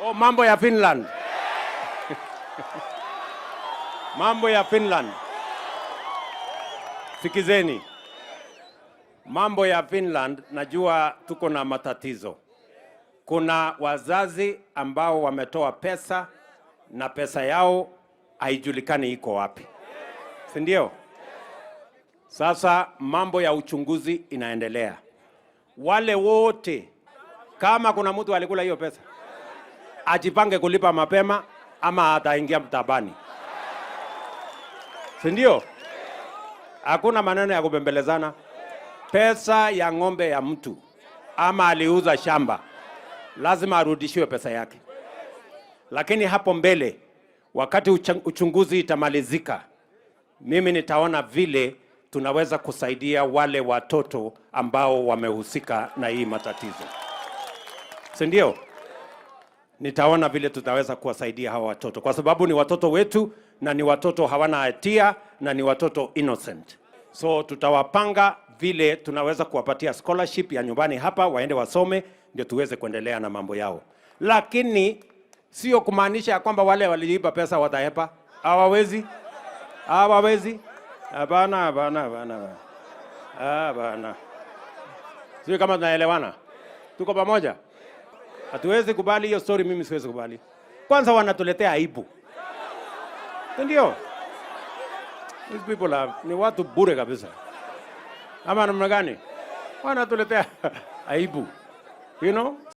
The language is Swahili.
Oh, mambo ya Finland. Mambo ya Finland. Sikizeni. Mambo ya Finland, najua tuko na matatizo. Kuna wazazi ambao wametoa pesa na pesa yao haijulikani iko wapi. Si ndio? Sasa mambo ya uchunguzi inaendelea. Wale wote, kama kuna mtu alikula hiyo pesa, ajipange kulipa mapema ama ataingia mtabani. Si ndio? Hakuna maneno ya kubembelezana. Pesa ya ng'ombe ya mtu ama aliuza shamba, lazima arudishiwe pesa yake. Lakini hapo mbele, wakati uchunguzi itamalizika, mimi nitaona vile tunaweza kusaidia wale watoto ambao wamehusika na hii matatizo. Si ndio? Nitaona vile tutaweza kuwasaidia hawa watoto, kwa sababu ni watoto wetu na ni watoto hawana hatia na ni watoto innocent. So tutawapanga vile tunaweza kuwapatia scholarship ya nyumbani hapa waende wasome, ndio tuweze kuendelea na mambo yao. Lakini sio kumaanisha ya kwamba wale waliiba pesa watahepa. Hawawezi. Hawawezi. Hapana. Hapana. Sio kama tunaelewana. Tuko pamoja? Hatuwezi kubali hiyo story, mimi siwezi kubali. Kwanza wanatuletea aibu. Ndio. These people ni watu bure kabisa. Ama namna gani? Wanatuletea aibu. You know?